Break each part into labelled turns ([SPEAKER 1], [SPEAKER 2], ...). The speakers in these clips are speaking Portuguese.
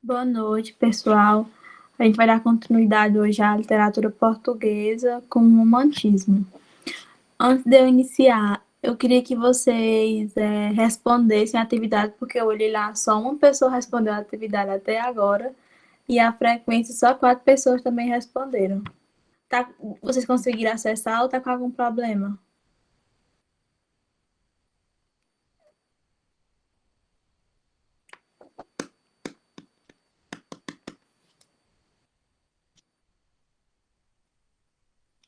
[SPEAKER 1] Boa noite, pessoal. A gente vai dar continuidade hoje à literatura portuguesa com o romantismo. Antes de eu iniciar, eu queria que vocês respondessem a atividade, porque eu olhei lá, só uma pessoa respondeu a atividade até agora, e a frequência só 4 pessoas também responderam. Tá, vocês conseguiram acessar ou tá com algum problema?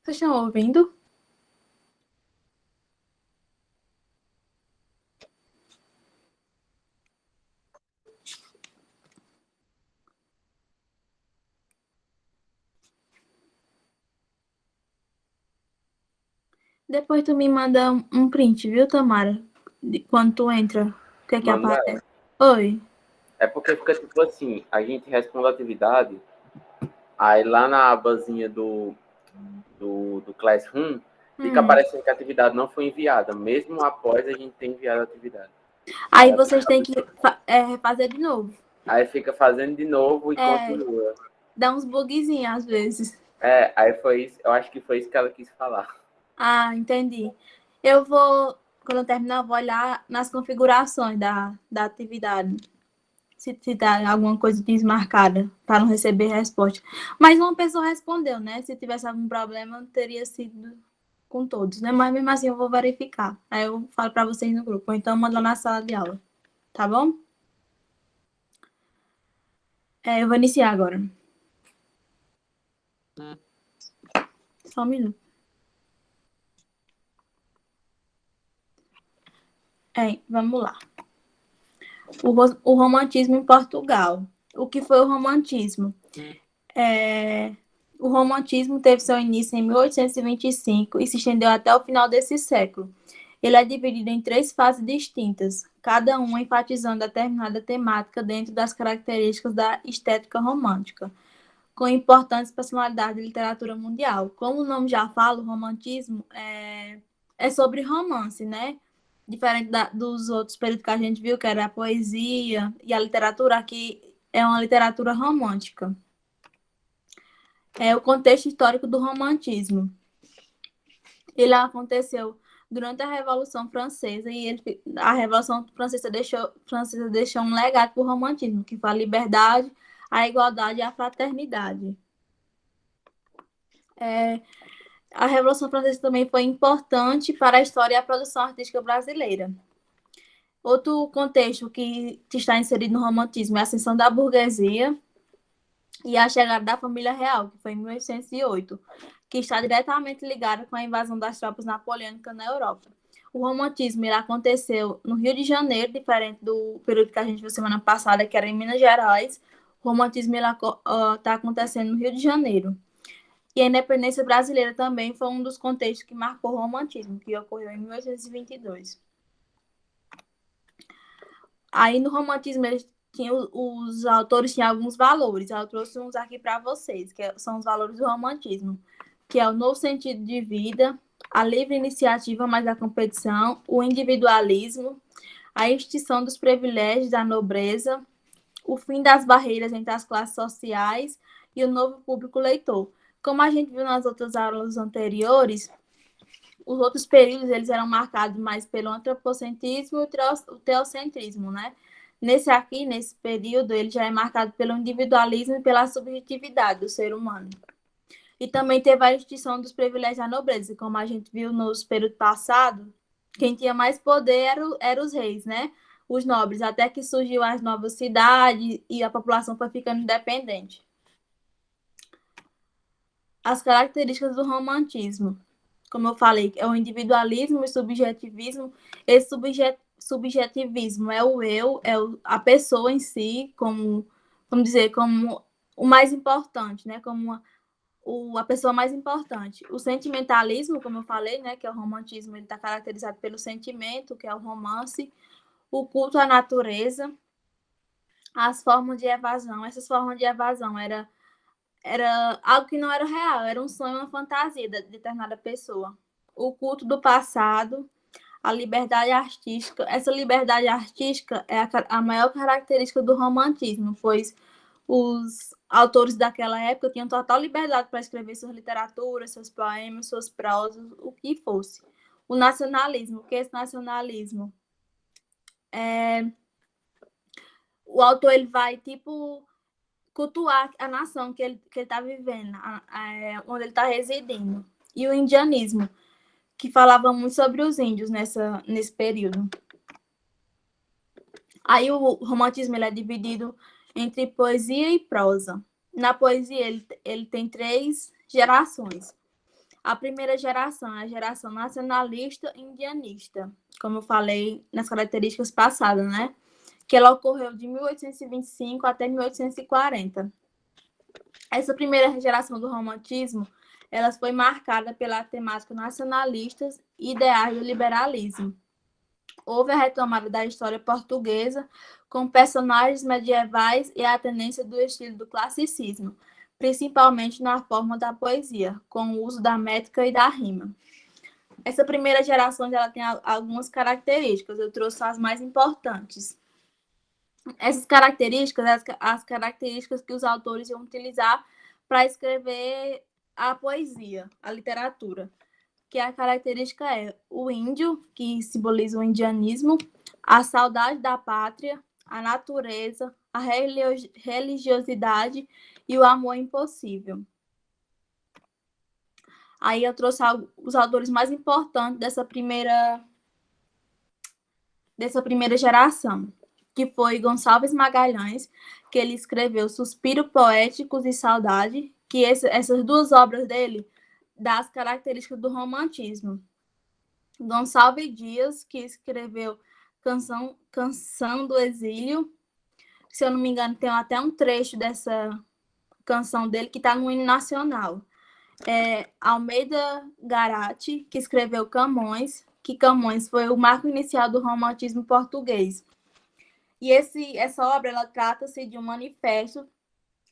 [SPEAKER 1] Vocês estão ouvindo? Depois tu me manda um print, viu, Tamara? De quando tu entra, o que é que
[SPEAKER 2] Manda.
[SPEAKER 1] aparece? Oi.
[SPEAKER 2] É porque fica tipo assim, a gente responde a atividade, aí lá na abazinha do Classroom, fica aparecendo que a atividade não foi enviada, mesmo após a gente ter enviado a atividade.
[SPEAKER 1] Aí vocês têm que fazer de novo.
[SPEAKER 2] Aí fica fazendo de novo e
[SPEAKER 1] É,
[SPEAKER 2] continua.
[SPEAKER 1] dá uns bugzinhos às vezes.
[SPEAKER 2] Aí foi isso, eu acho que foi isso que ela quis falar.
[SPEAKER 1] Ah, entendi. Eu vou, quando eu terminar, eu vou olhar nas configurações da atividade. Se tá alguma coisa desmarcada, para não receber resposta. Mas uma pessoa respondeu, né? Se tivesse algum problema, teria sido com todos, né? Mas mesmo assim eu vou verificar. Aí eu falo para vocês no grupo. Ou então eu mando lá na sala de aula. Tá bom? Eu vou iniciar agora. Só um minuto. Vamos lá. O romantismo em Portugal. O que foi o romantismo? O romantismo teve seu início em 1825 e se estendeu até o final desse século. Ele é dividido em 3 fases distintas, cada uma enfatizando determinada temática dentro das características da estética romântica, com importantes personalidades da literatura mundial. Como o nome já fala, o romantismo é sobre romance, né? Diferente dos outros períodos que a gente viu, que era a poesia e a literatura, aqui é uma literatura romântica. O contexto histórico do romantismo. Ele aconteceu durante a Revolução Francesa e a Revolução Francesa deixou um legado para o romantismo, que foi a liberdade, a igualdade e a fraternidade. A Revolução Francesa também foi importante para a história e a produção artística brasileira. Outro contexto que está inserido no romantismo é a ascensão da burguesia e a chegada da família real, que foi em 1808, que está diretamente ligada com a invasão das tropas napoleônicas na Europa. O romantismo ele aconteceu no Rio de Janeiro, diferente do período que a gente viu semana passada, que era em Minas Gerais. O romantismo está acontecendo no Rio de Janeiro. E a independência brasileira também foi um dos contextos que marcou o romantismo, que ocorreu em 1822. Aí no romantismo os autores tinham alguns valores. Eu trouxe uns aqui para vocês, que são os valores do romantismo, que é o novo sentido de vida, a livre iniciativa, mas a competição, o individualismo, a extinção dos privilégios da nobreza, o fim das barreiras entre as classes sociais e o novo público leitor. Como a gente viu nas outras aulas anteriores, os outros períodos eles eram marcados mais pelo antropocentrismo e o teocentrismo, né? Nesse período, ele já é marcado pelo individualismo e pela subjetividade do ser humano. E também teve a extinção dos privilégios da nobreza, como a gente viu nos períodos passados, quem tinha mais poder eram os reis, né? Os nobres, até que surgiu as novas cidades e a população foi ficando independente. As características do romantismo. Como eu falei, é o individualismo e subjetivismo. Esse subjetivismo é o eu, a pessoa em si, vamos dizer, como o mais importante, né? Como a pessoa mais importante. O sentimentalismo, como eu falei, né? Que é o romantismo, ele está caracterizado pelo sentimento, que é o romance. O culto à natureza. As formas de evasão. Essas formas de evasão era algo que não era real, era um sonho, uma fantasia de determinada pessoa. O culto do passado, a liberdade artística. Essa liberdade artística é a maior característica do romantismo, pois os autores daquela época tinham total liberdade para escrever suas literaturas, seus poemas, suas prosas, o que fosse. O nacionalismo, o que é esse nacionalismo? O autor ele vai, tipo, cultuar a nação que ele está vivendo, onde ele está residindo. E o indianismo, que falava muito sobre os índios nesse período. Aí o romantismo ele é dividido entre poesia e prosa. Na poesia, ele tem 3 gerações. A primeira geração é a geração nacionalista e indianista, como eu falei nas características passadas, né? Que ela ocorreu de 1825 até 1840. Essa primeira geração do romantismo, ela foi marcada pela temática nacionalista e ideais do liberalismo. Houve a retomada da história portuguesa com personagens medievais e a tendência do estilo do classicismo, principalmente na forma da poesia, com o uso da métrica e da rima. Essa primeira geração ela tem algumas características, eu trouxe as mais importantes. Essas características, as características que os autores iam utilizar para escrever a poesia, a literatura, que a característica é o índio, que simboliza o indianismo, a saudade da pátria, a natureza, a religiosidade e o amor impossível. Aí eu trouxe os autores mais importantes dessa primeira geração, que foi Gonçalves Magalhães, que ele escreveu Suspiro Poéticos e Saudade, que essas 2 obras dele das características do romantismo. Gonçalves Dias, que escreveu Canção do Exílio. Se eu não me engano, tem até um trecho dessa canção dele que está no hino nacional. Almeida Garatti, que escreveu Camões, que Camões foi o marco inicial do romantismo português. E essa obra ela trata-se de um manifesto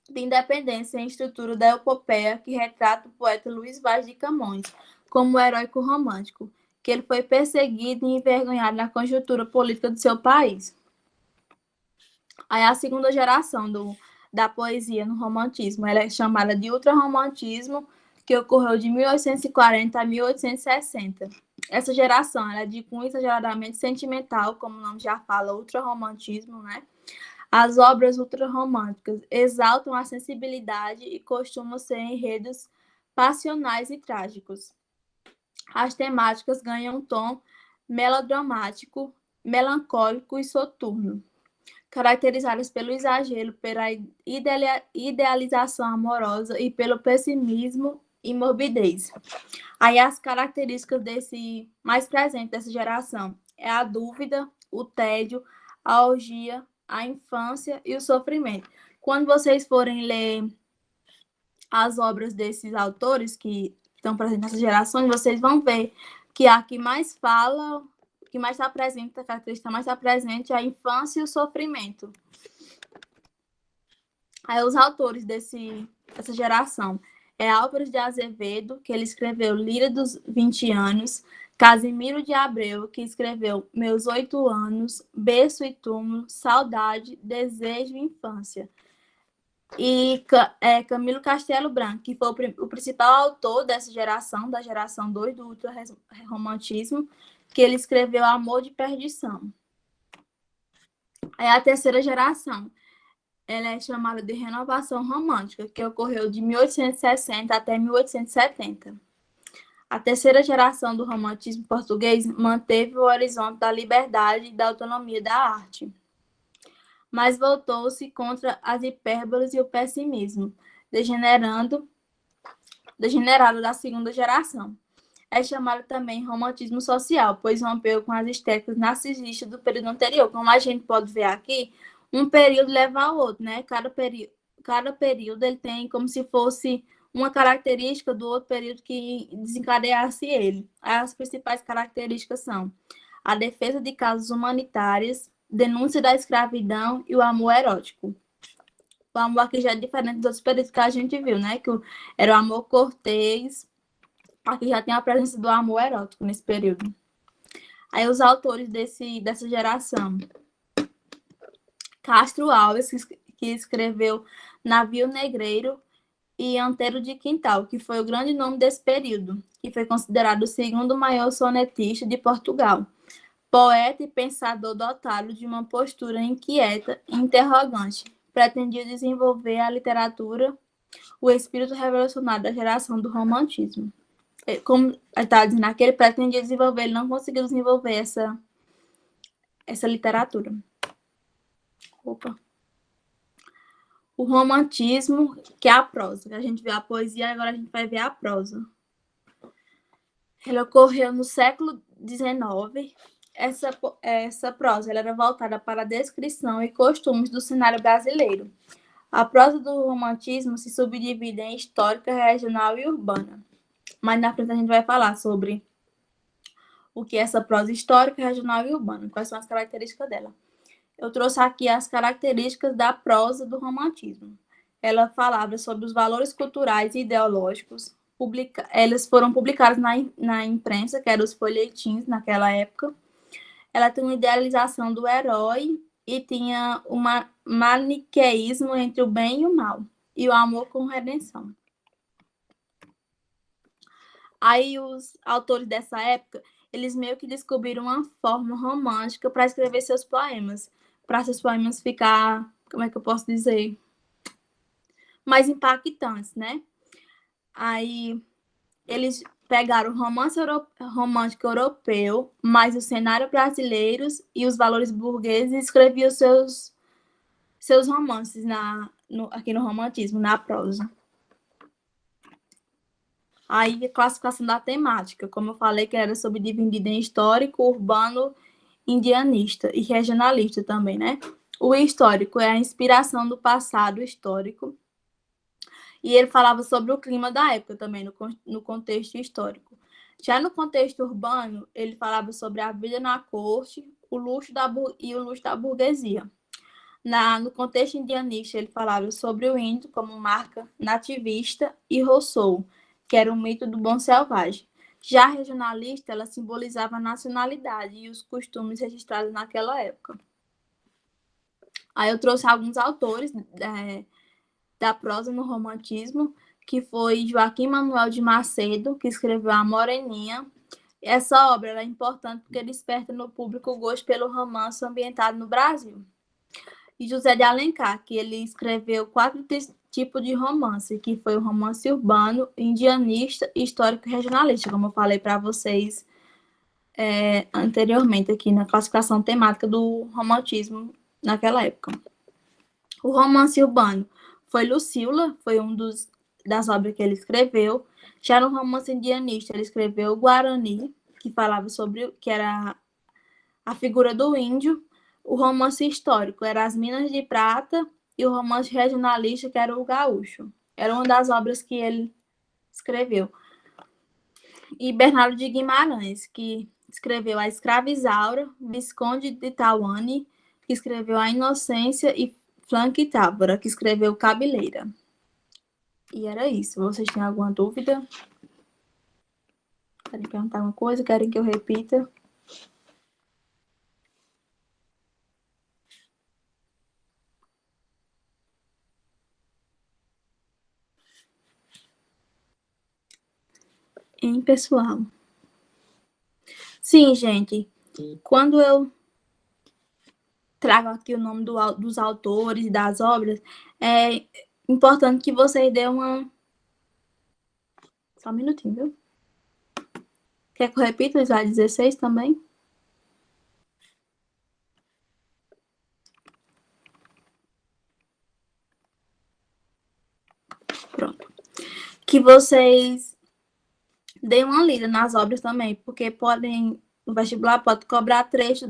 [SPEAKER 1] de independência em estrutura da epopeia que retrata o poeta Luís Vaz de Camões como heróico romântico, que ele foi perseguido e envergonhado na conjuntura política do seu país. Aí a segunda geração da poesia no romantismo, ela é chamada de ultrarromantismo, que ocorreu de 1840 a 1860. Essa geração ela é de cunho exageradamente sentimental, como o nome já fala, ultrarromantismo, né? As obras ultrarromânticas exaltam a sensibilidade e costumam ser enredos passionais e trágicos. As temáticas ganham um tom melodramático, melancólico e soturno, caracterizadas pelo exagero, pela idealização amorosa e pelo pessimismo e morbidez. Aí as características mais presentes dessa geração é a dúvida, o tédio, a orgia, a infância e o sofrimento. Quando vocês forem ler as obras desses autores que estão presentes nessas gerações, vocês vão ver que a que mais fala, que mais está presente, a característica mais está presente é a infância e o sofrimento. Aí os autores dessa geração é Álvares de Azevedo, que ele escreveu Lira dos 20 anos, Casimiro de Abreu, que escreveu Meus 8 anos, Berço e Túmulo, Saudade, Desejo e Infância. E Camilo Castelo Branco, que foi o principal autor dessa geração, da geração 2 do ultrarromantismo, que ele escreveu Amor de Perdição. Aí a terceira geração, ela é chamada de Renovação Romântica, que ocorreu de 1860 até 1870. A terceira geração do romantismo português manteve o horizonte da liberdade e da autonomia da arte, mas voltou-se contra as hipérboles e o pessimismo, degenerado da segunda geração. É chamado também romantismo social, pois rompeu com as estéticas narcisistas do período anterior. Como a gente pode ver aqui, um período leva ao outro, né? Cada período ele tem como se fosse uma característica do outro período que desencadeasse ele. As principais características são a defesa de causas humanitárias, denúncia da escravidão e o amor erótico. O amor aqui já é diferente dos outros períodos que a gente viu, né? Que era o amor cortês. Aqui já tem a presença do amor erótico nesse período. Aí os autores dessa geração. Castro Alves, que escreveu Navio Negreiro e Anteiro de Quintal, que foi o grande nome desse período, que foi considerado o segundo maior sonetista de Portugal. Poeta e pensador dotado de uma postura inquieta e interrogante, pretendia desenvolver a literatura, o espírito revolucionário da geração do romantismo. Como eu estava dizendo aqui, ele pretendia desenvolver, ele não conseguiu desenvolver essa literatura. Opa. O romantismo, que é a prosa. A gente viu a poesia, agora a gente vai ver a prosa. Ela ocorreu no século XIX. Essa prosa ela era voltada para a descrição e costumes do cenário brasileiro. A prosa do romantismo se subdivide em histórica, regional e urbana. Mas na frente a gente vai falar sobre o que é essa prosa histórica, regional e urbana, quais são as características dela. Eu trouxe aqui as características da prosa do romantismo. Ela falava sobre os valores culturais e ideológicos. Elas foram publicadas na imprensa, que eram os folhetins naquela época. Ela tem uma idealização do herói e tinha um maniqueísmo entre o bem e o mal, e o amor com redenção. Aí os autores dessa época, eles meio que descobriram uma forma romântica para escrever seus poemas, para seus poemas ficar, como é que eu posso dizer, mais impactantes, né? Aí eles pegaram o romance romântico europeu, mais o cenário brasileiro e os valores burgueses e escreviam seus romances aqui no romantismo, na prosa. Aí a classificação da temática, como eu falei, que era subdividida em histórico, urbano, indianista e regionalista também, né? O histórico é a inspiração do passado histórico. E ele falava sobre o clima da época também, no contexto histórico. Já no contexto urbano, ele falava sobre a vida na corte, o luxo da burguesia. No contexto indianista, ele falava sobre o índio como marca nativista e Rousseau, que era o mito do bom selvagem. Já a regionalista, ela simbolizava a nacionalidade e os costumes registrados naquela época. Aí eu trouxe alguns autores da prosa no romantismo, que foi Joaquim Manuel de Macedo, que escreveu A Moreninha. Essa obra é importante porque desperta no público o gosto pelo romance ambientado no Brasil. E José de Alencar, que ele escreveu 4 tipos de romance, que foi o romance urbano, indianista, histórico e regionalista, como eu falei para vocês anteriormente aqui na classificação temática do romantismo naquela época. O romance urbano foi Lucília, foi das obras que ele escreveu. Já no romance indianista, ele escreveu o Guarani, que falava sobre que era a figura do índio. O romance histórico era As Minas de Prata e o romance regionalista, que era o Gaúcho. Era uma das obras que ele escreveu. E Bernardo de Guimarães, que escreveu A Escrava Isaura, Visconde de Tauane, que escreveu A Inocência, e Frank Távora, que escreveu Cabeleira. E era isso. Vocês têm alguma dúvida? Querem perguntar alguma coisa? Querem que eu repita? Hein, pessoal? Sim, gente. Quando eu trago aqui o nome dos autores e das obras, é importante que vocês dêem uma... Só um minutinho, viu? Quer que eu repita o slide 16 também? Pronto. Que vocês deem uma lida nas obras também, porque o vestibular pode cobrar trecho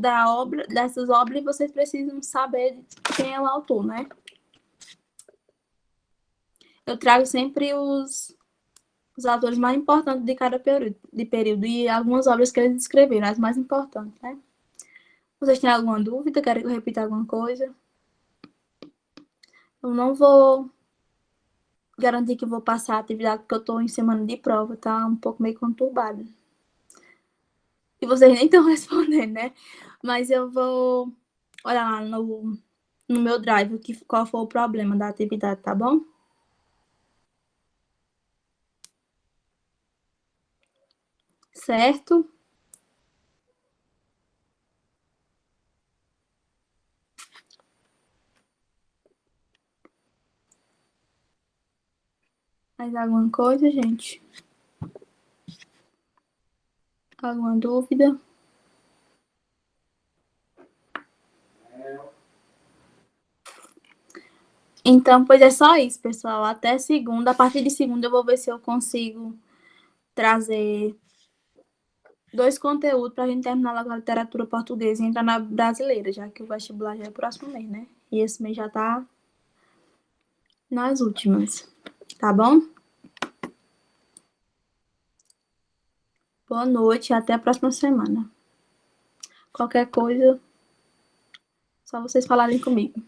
[SPEAKER 1] dessas obras, e vocês precisam saber quem é o autor, né? Eu trago sempre os autores mais importantes de cada período e algumas obras que eles escreveram, as mais importantes, né? Vocês têm alguma dúvida? Querem que eu repita alguma coisa? Eu não vou garantir que vou passar a atividade, porque eu estou em semana de prova, tá um pouco meio conturbada. E vocês nem estão respondendo, né? Mas eu vou olhar lá no meu drive qual foi o problema da atividade, tá bom? Certo? Mais alguma coisa, gente? Alguma dúvida? Então, pois é só isso, pessoal. Até segunda. A partir de segunda eu vou ver se eu consigo trazer 2 conteúdos para a gente terminar logo a literatura portuguesa e entrar na brasileira, já que o vestibular já é o próximo mês, né? E esse mês já tá nas últimas. Tá bom? Boa noite e até a próxima semana. Qualquer coisa, só vocês falarem comigo.